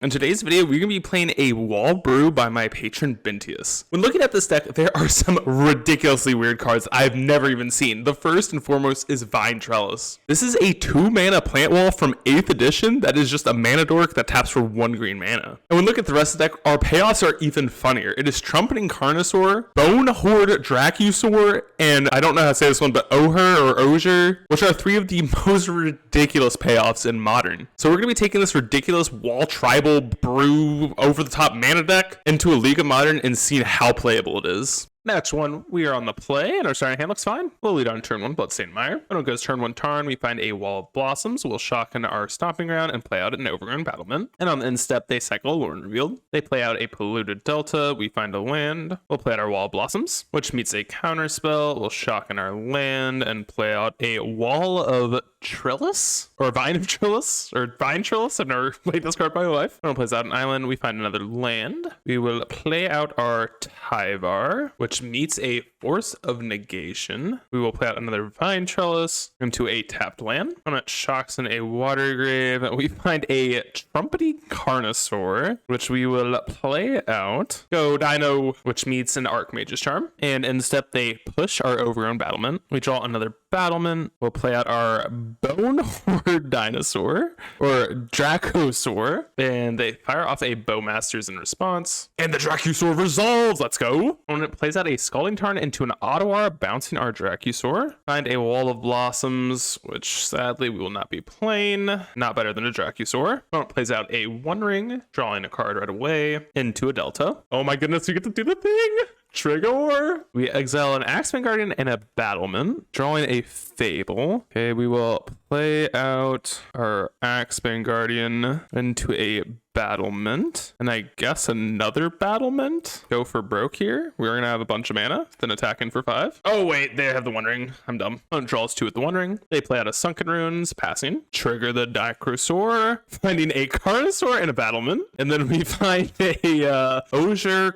In today's video, we're going to be playing a wall brew by my patron Bintius. When looking at this deck, there are some ridiculously weird cards I've never even seen. The first and foremost is Vine Trellis. This is a 2-mana plant wall from 8th edition that is just a mana dork that taps for 1 green mana. And when we look at the rest of the deck, our payoffs are even funnier. It is Trumpeting Carnosaur, Bone Horde Dracusaur, and I don't know how to say this one, but Oher or Ozier, which are 3 of the most ridiculous payoffs in Modern. So we're going to be taking this ridiculous wall tribal brew over the top mana deck into a League of Modern and seeing how playable it is. Next one, we are on the play, and our starting hand looks fine. We'll lead on turn 1, Bloodstained Mire. When it goes turn 1 Tarn, we find a Wall of Blossoms. We'll shock into our Stomping Ground and play out an Overgrown Battlement. And on the end step, they cycle Lorn Revealed. They play out a Polluted Delta. We find a land. We'll play out our Wall of Blossoms, which meets a counter spell. We'll shock in our land and play out a Wall of Trellis, or Vine of Trellis, or Vine Trellis. I've never played this card by my life. When it plays out an island, we find another land. We will play out our Tyvar, which meets a Force of Negation. We will play out another Vine Trellis into a tapped land. When it shocks in a Water Grave, we find a Trumpeting Carnosaur, which we will play out. Go Dino, which meets an Archmage's Charm. And in step, they push our Overgrown Battlement. We draw another Battlement. We'll play out our Bone Horde Dinosaur, or Dracosaur, and they fire off a Bowmasters in response. And the Dracusaur resolves! Let's go! When it plays out a Scalding Tarn into an Ottawa, bouncing our Dracusaur. Find a Wall of Blossoms, which sadly we will not be playing. Not better than a Dracusaur. When it plays out a One Ring, drawing a card right away into a Delta. Oh my goodness, we get to do the thing! Trigger. We exile an Axeman Guardian and a Battlement, drawing a Fable. Okay, we will play out our Axeman Guardian into a Battlement, and I guess another Battlement. Go for broke here. We're gonna have a bunch of mana, then attack in for 5. Oh wait, they have the One Ring. I'm dumb. Draws 2 with the One Ring. They play out a Sunken Runes, passing. Trigger the Dichrosaur, finding a Carnosaur and a Battlement, and then we find a Ozier.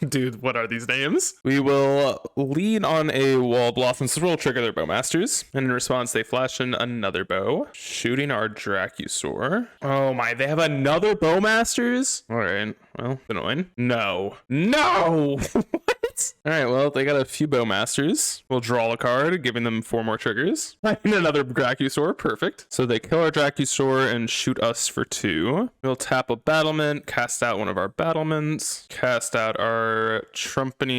Dude, what are these names? We will lean on a Wall of Blossoms. We'll trigger their Bowmasters, and in response, they flash in another bow, shooting our Dracusaur. Oh my, they have another Bowmasters. All right, well, annoying. No. What? All right, well, they got a few Bowmasters. We'll draw a card, giving them 4 more triggers. And another Dracusaur, perfect. So they kill our Dracusaur and shoot us for 2. We'll tap a Battlement, cast out one of our Battlements, cast out our Trumpeting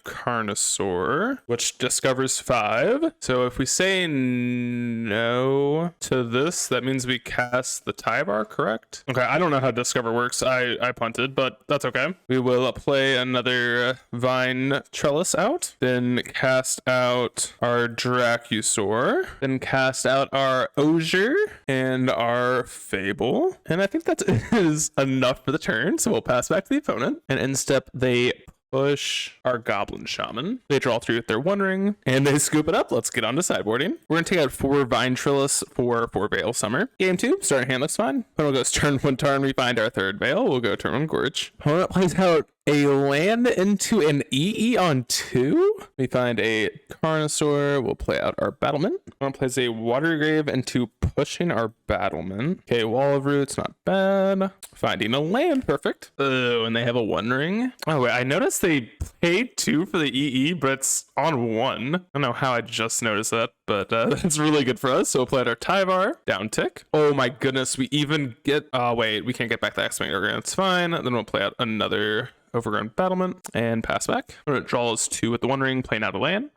Carnosaur, which discovers 5. So if we say no to this, that means we cast the Tyvar, correct? Okay, I don't know how Discover works. I punted, but that's okay. We will play another Vine Trellis out, then cast out our Dracusaur, then cast out our Ozier and our Fable. And I think that is enough for the turn, so we'll pass back to the opponent. And in step, they push our Goblin Shaman. They draw 3 with their One Ring, and they scoop it up. Let's get on to sideboarding. We're going to take out 4 Vine Trellis for 4 Veil Summer. Game 2, starting hand looks fine. Opponent goes turn 1 Tarn, we find our 3rd Veil. We'll go turn 1 Gorge. Opponent plays out a land into an EE on 2. We find a Carnosaur. We'll play out our Battlement. One plays a Water Grave into pushing our Battlement. Okay, Wall of Roots, not bad. Finding a land, perfect. Oh, and they have a One Ring. Oh, wait, I noticed they paid 2 for the EE, but it's on 1. I don't know how I just noticed that, but that's really good for us. So we'll play out our Tyvar, down tick. Oh my goodness, we even get, wait, we can't get back the Axeman Guardian. It's fine. Then we'll play out another Overgrown Battlement and pass back. It draws 2 with the One Ring, playing out a land.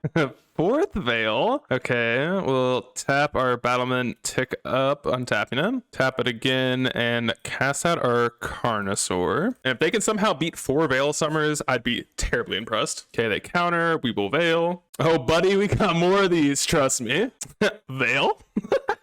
4th Veil. Okay, we'll tap our Battlement, tick up, untapping it. Tap it again and cast out our Carnosaur. And if they can somehow beat 4 Veil Summers, I'd be terribly impressed. Okay, they counter. We will Veil. Oh, buddy, we got more of these. Trust me. Veil.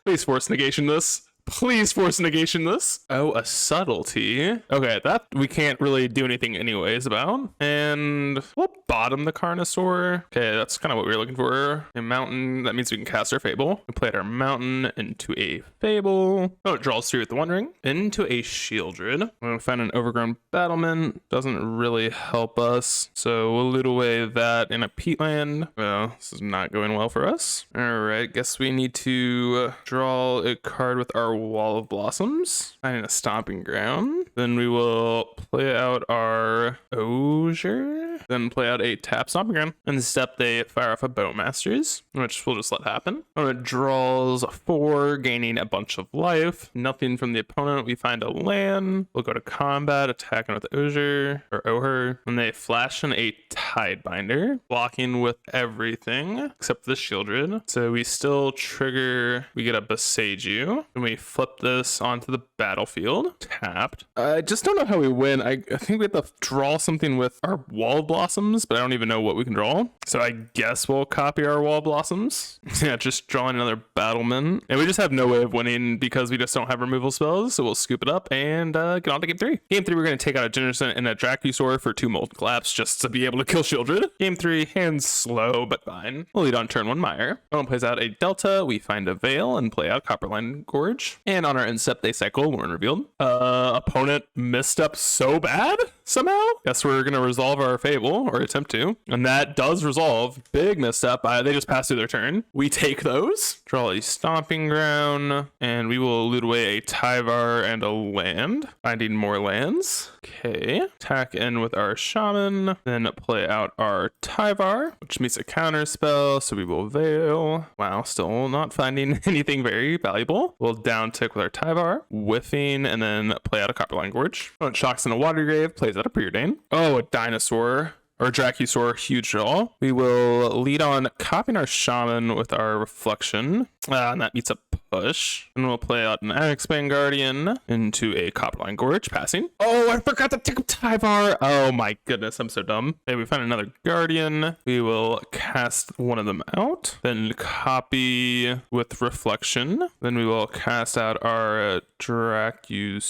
Please force negation this. Please force negation this. Oh, a Subtlety. Okay, that we can't really do anything anyways about. And we'll bottom the Carnosaur. Okay, that's kind of what we were looking for. A mountain, that means we can cast our Fable. We played our mountain into a Fable. Oh, it draws 3 with the One Ring. Into a Shieldred. We're gonna find an Overgrown Battlement. Doesn't really help us. So we'll loot away that in a Peatland. Well, this is not going well for us. All right, guess we need to draw a card with our Wall of Blossoms, finding a Stomping Ground. Then we will play out our Osier, then play out a tap Stomping Ground. And step they fire off a Bowmasters, which we'll just let happen. When it draws 4, gaining a bunch of life. Nothing from the opponent. We find a land. We'll go to combat, attacking with Osier or Oher. And they flash in a Tidebinder, blocking with everything except the Shieldred. So we still trigger, we get a Boseiju, and we flip this onto the battlefield, tapped. I just don't know how we win. I think we have to draw something with our Wall of Blossoms, but I don't even know what we can draw. So I guess we'll copy our Wall of Blossoms. Yeah, just drawing another Battlement. And we just have no way of winning because we just don't have removal spells, so we'll scoop it up and get on to game 3. Game 3, we're going to take out a Generson and a Dracusaur for 2 Molten Collapse just to be able to kill Shieldred. Game 3, hands slow, but fine. We'll lead on turn 1 Mire. Opponent plays out a Delta, we find a Veil and play out Copperline Gorge. And on our Incept, they cycle Warren Revealed. Opponent missed up so bad somehow. Guess we're going to resolve our Fable, or attempt to. And that does resolve. Big misstep. They just passed through their turn. We take those, draw a Stomping Ground, and we will loot away a Tyvar and a land, finding more lands. Okay, attack in with our Shaman, then play out our Tyvar, which meets a counter spell, so we will Veil. Wow, still not finding anything very valuable. We'll down tick with our Tyvar, whiffing, and then play out a Copperline Gorge. Oh, it shocks in a Watergrave, plays out a Preordain. Oh, a Dinosaur. Or Dracusaur, huge draw. We will lead on copying our Shaman with our Reflection. And that meets a push. And we'll play out an Axebane Guardian into a Copperline Gorge, passing. Oh, I forgot to take up Tyvar. Oh my goodness, I'm so dumb. Okay, we find another Guardian. We will cast one of them out. Then copy with Reflection. Then we will cast out our Dracusaur.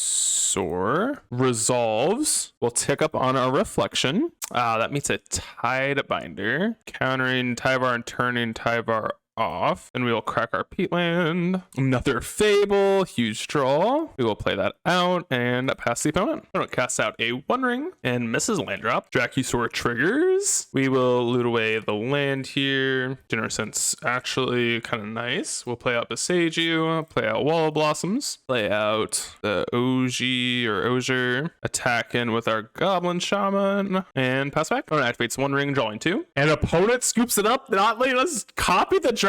Resolves. We'll tick up on our Reflection. That meets a Tidebinder, countering Tyvar and turning Tyvar off. And we will crack our Peatland. Another Fable, huge draw. We will play that out and pass the opponent. Opponent casts out a One Ring and misses land drop. Dracusaur triggers. We will loot away the land here. Genersense actually kind of nice. We'll play out Boseiju, play out Wall of Blossoms, play out the OG or Osier, attack in with our Goblin Shaman, and pass back. Opponent activates One Ring, drawing 2. And opponent scoops it up, not letting us copy the Dracusaur?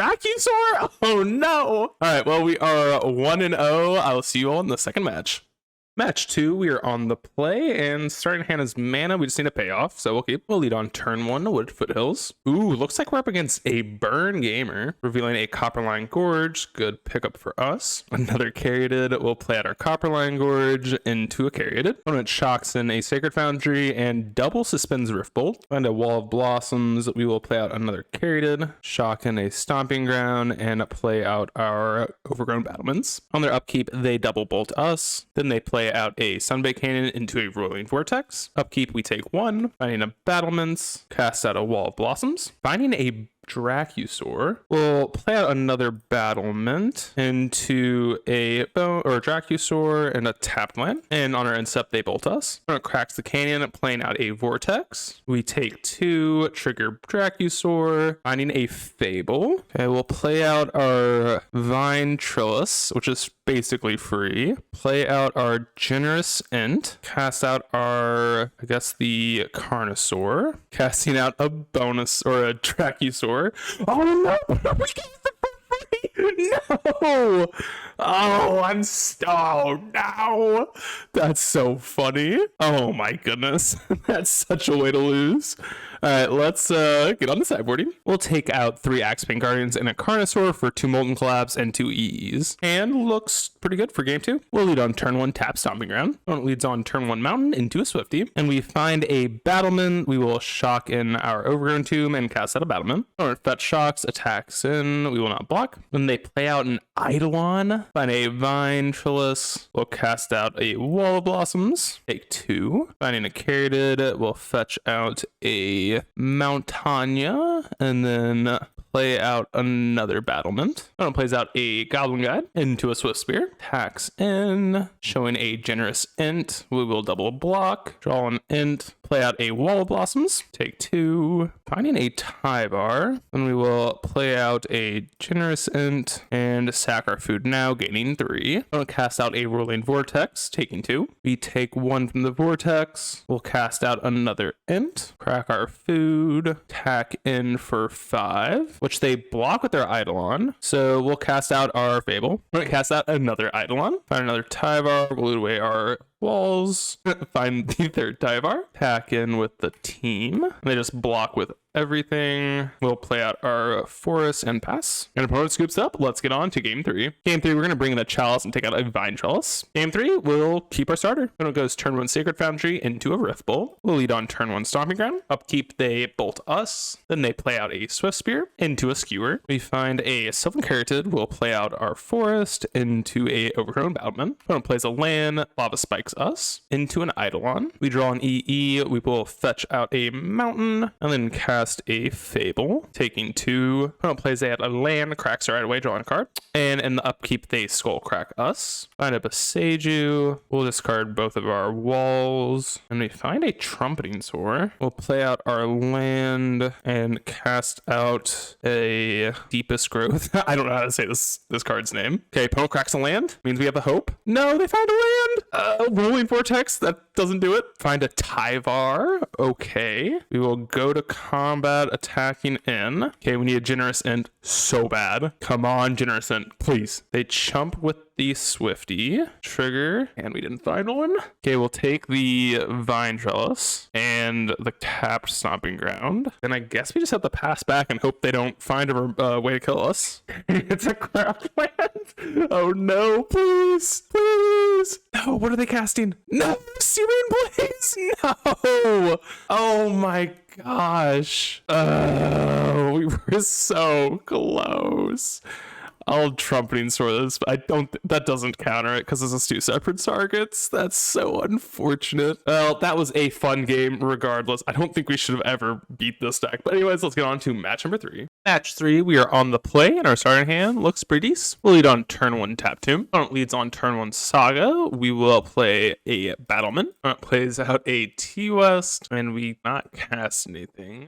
Oh no! All right, well, we are 1-0. I'll see you all in the second match. Match 2, we are on the play, and starting hand is mana. We just need a payoff, so we'll lead on turn 1 to Wood Foothills. Ooh, looks like we're up against a Burn Gamer, revealing a Copperline Gorge. Good pickup for us. Another Caryatid. We'll play out our Copperline Gorge into a Caryatid. Opponent shocks in a Sacred Foundry and double suspends Riftbolt. Find a Wall of Blossoms. We will play out another Caryatid, shock in a Stomping Ground, and play out our Overgrown Battlements. On their upkeep, they double bolt us. Then they play out a Sunbake Cannon into a Rolling Vortex. Upkeep, we take 1, finding a Battlements, cast out a Wall of Blossoms, finding a Dracusaur. We'll play out another Battlement into a Dracusaur and a tapped land. And on our Incept, they bolt us. It cracks the canyon, playing out a Vortex. We take 2, trigger Dracusaur, finding a Fable. Okay, we'll play out our Vine Trillis, which is basically free. Play out our Generous Ent. Cast out our, I guess, the Carnosaur. Casting out a bonus or a Dracusaur. Oh no! We get it for free! No! Oh, oh no! That's so funny. Oh my goodness. That's such a way to lose. All right, let's get on the sideboarding. We'll take out 3 Axebane Guardians and a Carnosaur for 2 Molten Collapse and 2 EEs. And looks pretty good for game 2. We'll lead on turn 1, tap Stomping Ground. Opponent leads on turn 1, Mountain into a Swifty. And we find a Battlement. We will shock in our Overgrown Tomb and cast out a Battlement. Opponent fetch shocks, attacks in. We will not block. Then they play out an Eidolon. Find a Vine Trillis. We'll cast out a Wall of Blossoms. Take 2. Finding a Caryatid. We'll fetch out a Montanya, and then play out another Battlement. Opponent plays out a Goblin Guide into a Swift Spear. Attacks in, showing a Generous Ent. We will double block, draw an Ent, play out a Wall of Blossoms. Take 2. Finding a tie bar. Then we will play out a Generous Int and sack our food now, gaining 3. We'll cast out a Rolling Vortex, taking 2. We take 1 from the Vortex. We'll cast out another Int, crack our food, tack in for 5, which they block with their Eidolon. So we'll cast out our Fable. We'll cast out another Eidolon. Find another tie bar. We'll loot away our walls. Find the third tie bar. Tack in with the team. And they just block with everything. We'll play out our forest and pass. And opponent scoops up. Let's get on to game 3. Game 3, we're going to bring in a chalice and take out a vine trellis. Game 3, we'll keep our starter. Then it goes turn 1 Sacred Foundry into a Rift Bowl. We'll lead on turn 1 Stomping Ground. Upkeep, they bolt us. Then they play out a Swift Spear into a Skewer. We find a Sylvan Carotid. We'll play out our forest into a Overgrown Battlement. Opponent plays a land. Lava Spikes us into an Eidolon. We draw an EE. We will fetch out a mountain and then cast a Fable, taking 2. Opponent plays a land, cracks right away, drawing a card. And in the upkeep, they skull crack us. Find a Beseju. We'll discard both of our walls. And we find a Trumpeting Soar. We'll play out our land and cast out a Deepest Growth. I don't know how to say this card's name. Okay, opponent cracks a land. Means we have a hope. No, they found a land. Rolling Vortex. That doesn't do it. Find a Tyvar. Okay. We will go to combat attacking in. Okay, we need a Generous Int so bad. Come on, Generous Int, please. They chump with the Swifty. Trigger. And we didn't find one. Okay, we'll take the Vine Trellis and the tapped Stomping Ground. Then I guess we just have to pass back and hope they don't find a way to kill us. It's a craftland. Oh no, please. Please. No, what are they casting? No, Syrian Blaze. No. Oh my gosh. Oh, we were so close. I'll Trumpeting Soar this, but that doesn't counter it because it's 2 separate targets. That's so unfortunate. Well, that was a fun game regardless. I don't think we should have ever beat this deck. But anyways, let's get on to match number 3. Match 3, we are on the play, and our starting hand looks pretty decent. We'll lead on turn 1 Tap Tomb. Opponent leads on turn 1 Saga. We will play a Battlement. Opponent plays out a T-West, and we not cast anything.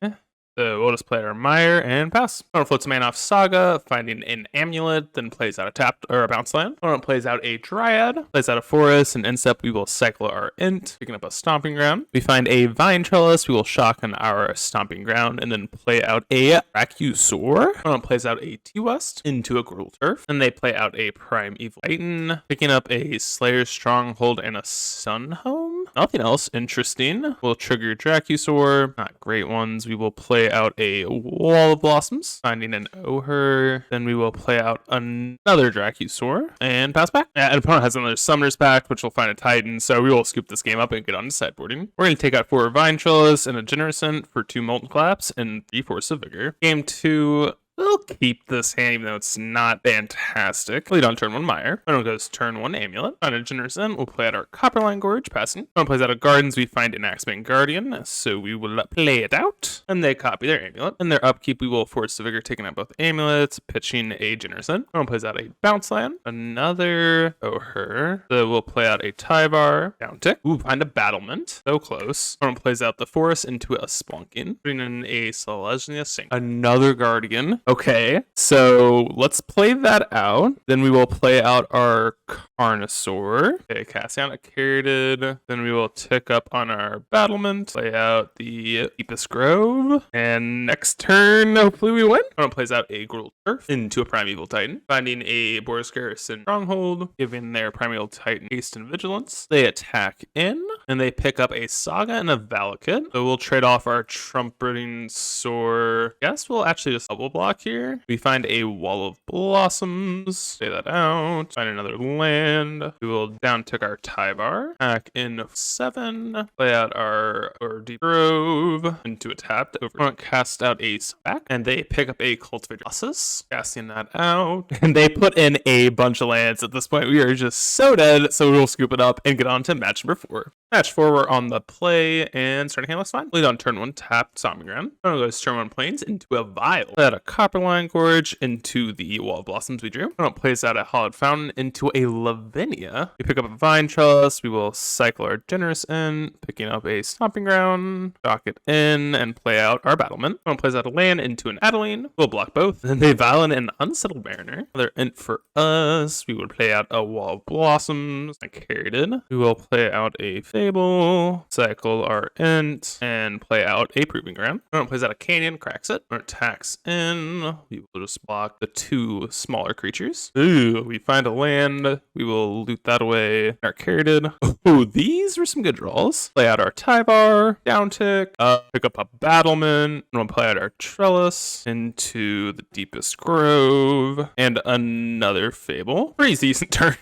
So we'll just play our Mire and pass. Opponent floats a man off Saga, finding an Amulet, then plays out a tapped or a bounce land. Opponent plays out a Dryad, plays out a Forest, and instep we will cycle our Int, picking up a Stomping Ground. We find a Vine Trellis, we will shotgun our Stomping Ground, and then play out a Brachiosaur. Opponent plays out a T-West into a Gruul Turf, and they play out a Primeval Titan, picking up a Slayer's Stronghold and a Sunhome. Nothing else interesting. We'll trigger Brachiosaur, not great ones. We will play out a Wall of Blossoms, finding an Oher. Then we will play out another Brachiosaur and pass back. And opponent has another Summoner's Pact, which will find a Titan. So we will scoop this game up and get on to sideboarding. We're going to take out 4 Vine Trellis and a Generous Int for 2 Molten Collapse and 3 Force of Vigor. Game 2. We'll keep this hand even though it's not fantastic. Lead on turn 1 Mire. Opponent goes turn 1 Amulet. On a Generous Int, we'll play out our Copperline Gorge, passing. Opponent plays out a Gardens, we find an Axebane Guardian, so we will play it out. And they copy their Amulet. In their upkeep, we will Force the Vigor, taking out both Amulets, pitching a Generous Int. Opponent plays out a Bounce Land, another Oher. So we'll play out a Tyvar, down tick. Ooh, find a Battlement. So close. Opponent plays out the Forest into a Splunking, putting in a Selesnya Sink. Another Guardian. Okay, so let's play that out. Then we will play out our Carnosaur. Okay, cast out a Carotid. Then we will tick up on our Battlement, play out the Deepest Grove. And next turn, hopefully we win. Opponent plays out a Gruul Turf into a Primeval Titan, finding a Boros Garrison Stronghold, giving their Primeval Titan haste and vigilance. They attack in, and they pick up a Saga and a Valakut. So we'll trade off our Trumpeting Soar. Guess we'll actually just double block here. We find a Wall of Blossoms, say that out, find another land. We will down tick our Tyvar, attack in 7, play out our Deep Grove into a tapped over. Cast out a Back, and they pick up a Cultivated Colossus, casting that out, and they put in a bunch of lands. At this point, we are just so dead, so we'll scoop it up and get on to match number 4. Match Catch 4, we're on the play, and starting hand looks fine. Lead on turn 1, tap Stomping Ground. Opponent goes turn 1 Plains into a Vial. Play out a Copperline Gorge into the Wall of Blossoms we drew. Opponent plays out a Hollowed Fountain into a Lavinia. We pick up a Vine Trellis. We will cycle our Generous in, picking up a Stomping Ground, dock it in, and play out our Battlement. Opponent plays out a land into an Adeline. We'll block both. Then they Violin an Unsettled Mariner. Another int for us. We would play out a Wall of Blossoms. I carried it. We will play out a Fable, cycle our int, and play out a Proving Ground. Opponent plays out a Canyon, cracks it. Opponent attacks in. We will just block the 2 smaller creatures. Ooh, we find a land. We will loot that away. Our carried. Oh, these were some good draws. Play out our Tyvar, downtick, pick up a Battlement, and we'll play out our Trellis into the Deepest Grove, and another Fable. Pretty decent turn.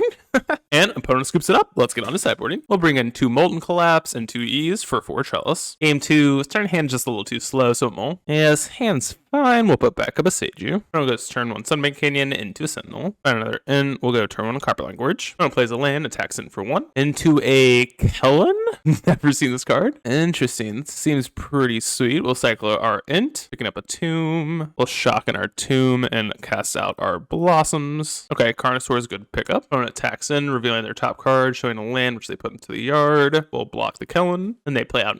And opponent scoops it up. Let's get on to sideboarding. We'll bring in 2 Molten Collapse and 2 E's for 4 Trellis. Game 2, starting hand just a little too slow, so it won't. Yes, hand's fine. We'll put back up a Seiju. We'll go turn 1 Sunbank Canyon into a Sentinel. Find another in. We'll go turn 1 Copperline Gorge. Opponent plays a land, attacks in for 1. Into a Kellen? Never seen this card. Interesting. Seems pretty sweet. We'll cycle our int, picking up a Tomb. We'll shock in our Tomb and cast out our Blossoms. Okay, Carnosaur is a good pickup. Opponent attacks in, revealing their top card, showing a land which they put into the yard. We'll block the Kellen. Then they play out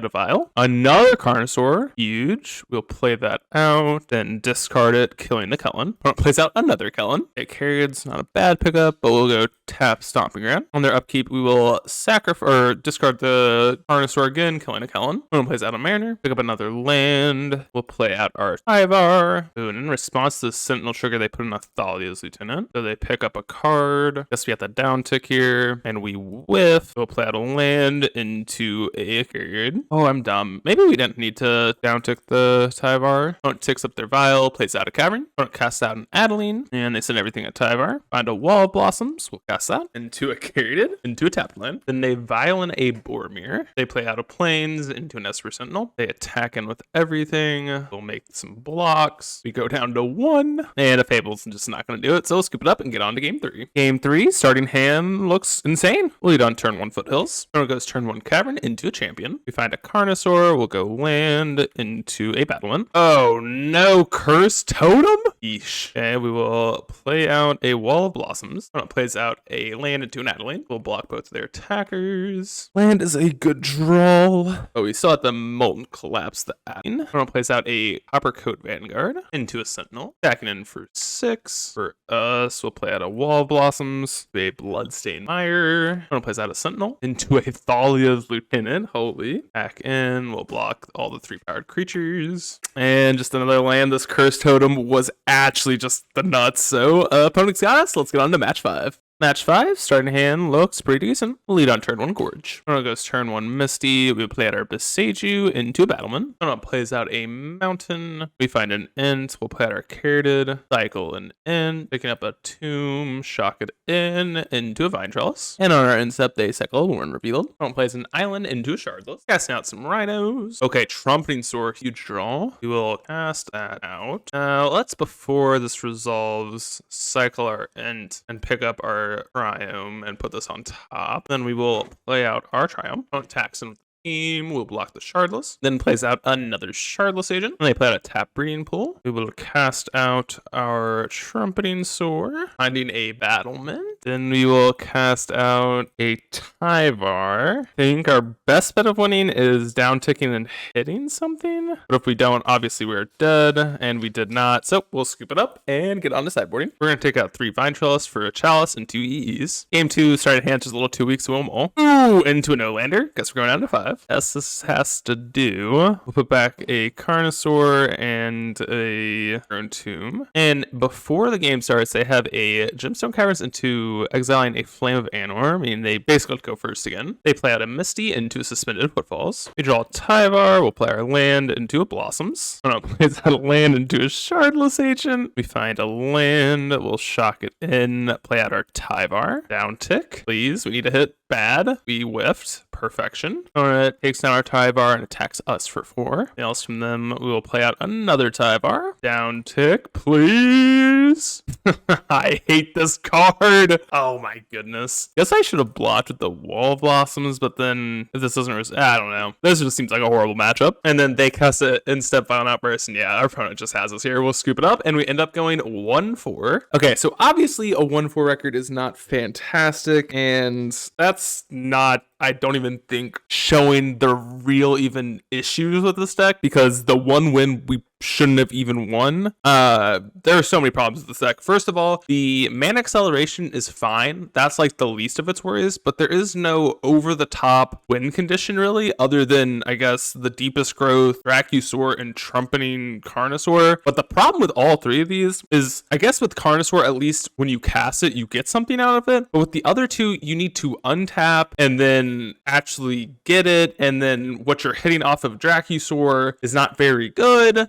a Vial. Another Carnosaur. Huge. We'll play that out, then discard it, killing the Kellen. Opponent plays out another Kellen. It carried's not a bad pickup, but we'll go tap Stomping Ground. On their upkeep, we will sacrifice or discard the Carnosaur again, killing a Kellen. Opponent plays out a Mariner, pick up another land. We'll play out our Tyvar. Ooh, and in response to the Sentinel trigger, they put in a Thalia's Lieutenant. So they pick up a card. Guess we have the down tick here, and we whiff. We'll play out a land into a carried. Oh, I'm dumb. Maybe we didn't need to down tick the Tyvar. Opponent ticks up their Vial, plays out a Cavern. Opponent casts out an Adeline, and they send everything at Tyvar. Find a Wall of Blossoms. We'll cast that into a carried, into a tapped land. Then they Violin a Boromir. They play out a Plains into an Esper Sentinel. They attack in with everything. We'll make some blocks. We go down to 1, and a Fable's just not going to do it, so we'll scoop it up and get on to game 3. Game 3, starting hand looks insane. We'll lead on turn 1 Foothills. Opponent goes turn 1 Cavern into a Champion. We find a Carnosaur. We'll go land into a Battlement. Oh no, Cursed Totem? Yeesh. And we will play out a Wall of Blossoms. Opponent plays out a land into an Adeline. We'll block both of their attackers. Land is a good draw. Oh, we still have the Molten Collapse the Adeline. Opponent plays out a Coppercoat Vanguard into a Sentinel. Attacking in for 6. For us, we'll play out a Wall of Blossoms, a Bloodstained Mire. Opponent plays out a Sentinel into a Thalia's Lieutenant. Holy. Back in, we'll block all the 3-powered creatures. And just another land. This Cursed Totem was actually just the nuts. So, opponent's got us. Let's get on to match 5. Match 5, starting hand looks pretty decent. We'll lead on turn 1 Gorge. Opponent goes turn 1 Misty. We play out our Beseiju into a Battlement. Opponent plays out a Mountain. We find an int. We'll play out our Carried. Cycle an int. Picking up a Tomb. Shock it in into a Vine Trellis. And on our incept, they cycle a Warren Revealed. Opponent plays an Island into a Shardless. Casting out some Rhinos. Okay, Trumpeting Sword, huge draw. We will cast that out. Now, let's, before this resolves, cycle our int and pick up our Triumph and put this on top. Then we will play out our Triumph. Opponent attacks in with the team. We'll block the Shardless. Then plays out another Shardless agent. And they play out a tap Breeding Pool. We will cast out our Trumpeting Sword, finding a Battlement. Then we will cast out a Tyvar. I think our best bet of winning is down ticking and hitting something. But if we don't, obviously we're dead, and we did not. So we'll scoop it up and get on to sideboarding. We're going to take out 3 Vine Trellis for a Chalice and 2 EEs. Game 2, started hand just a little too weak, so we'll mull. Ooh, into an O-lander. Guess we're going down to 5. Yes, this has to do. We'll put back a Carnosaur and a Drone Tomb. And before the game starts, they have a Gemstone Caverns into exiling a Flame of Anor, meaning they basically go first again. They play out a Misty into Suspended Footfalls. We draw a Tyvar. We'll play our land into a Blossoms. Plays out a land into a Shardless agent. We find a land. We'll shock it in. Play out our Tyvar. Down tick, please. We need to hit bad. We whiffed. perfection. Alright, takes down our Tyvar and attacks us for 4. Else from them, we will play out another Tyvar. Down tick, please. I hate this card. Oh my goodness. Guess I should have blocked with the Wall of Blossoms, but then if this doesn't, I don't know. This just seems like a horrible matchup. And then they cast it in step Violent Outburst, and yeah, our opponent just has us here. We'll scoop it up, and we end up going 1-4. Okay, so obviously a 1-4 record is not fantastic, and that's not, I don't even think, showing the real even issues with this deck, because the one win we shouldn't have even won. There are so many problems with this deck. First of all, the mana acceleration is fine. That's like the least of its worries, but there is no over-the-top win condition really, other than, I guess, the Deepest Growth, Brachiosaur, and Trumpeting Carnosaur. But the problem with all three of these is, I guess with Carnosaur, at least when you cast it, you get something out of it. But with the other two, you need to untap and then actually get it, and then what you're hitting off of Brachiosaur is not very good.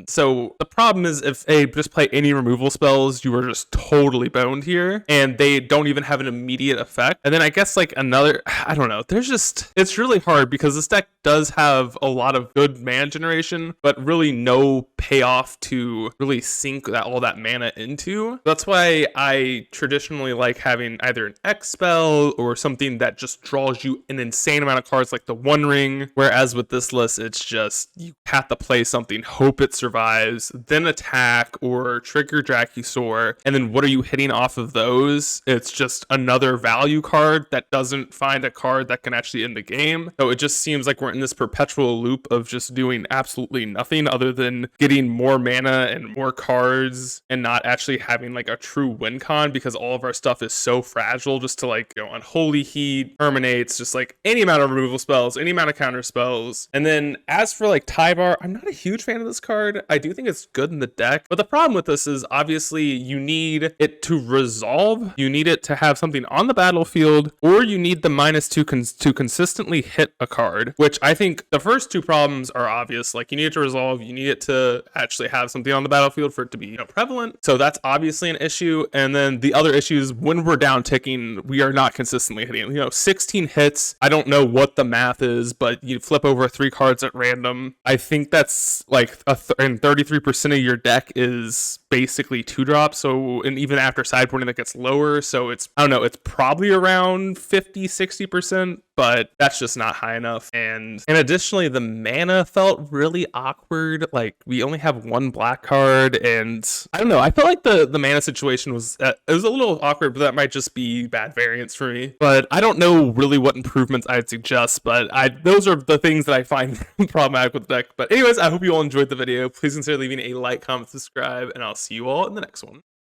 So the problem is if they just play any removal spells, you are just totally boned here, and they don't even have an immediate effect. And then I guess like another, I don't know, it's really hard because this deck does have a lot of good mana generation, but really no payoff to really sink all that mana into. That's why I traditionally like having either an X spell or something that just draws you an insane amount of cards like the One Ring, whereas with this list, it's just, you have to play something, hope it survives, then attack or trigger Brachiosaur, and then what are you hitting off of those? It's just another value card that doesn't find a card that can actually end the game. So it just seems like we're in this perpetual loop of just doing absolutely nothing other than getting more mana and more cards and not actually having like a true win con, because all of our stuff is so fragile just to like, you know, Unholy Heat, Terminates, just like any amount of removal spells, any amount of counter spells. And then as for like Tyvar, I'm not a huge fan of this card. I do think it's good in the deck, but the problem with this is obviously you need it to resolve, you need it to have something on the battlefield, or you need the -2 to consistently hit a card, which I think the first two problems are obvious. Like, you need it to resolve, you need it to actually have something on the battlefield for it to be, you know, prevalent. So that's obviously an issue. And then the other issue is when we're down ticking, we are not consistently hitting. You know, 16 hits, I don't know what the math is, but you flip over 3 cards at random. I think that's like and 33% of your deck is basically 2-drop. So, and even after sideboarding, that gets lower. So it's, I don't know, it's probably around 50-60%, but that's just not high enough. And additionally, the mana felt really awkward. Like, we only have 1 black card, and I don't know, I felt like the mana situation was it was a little awkward, but that might just be bad variance for me. But I don't know really what improvements I'd suggest, but those are the things that I find problematic with the deck. But anyways, I hope you all enjoyed the video. Please consider leaving a like, comment, subscribe, and I'll see you all in the next one.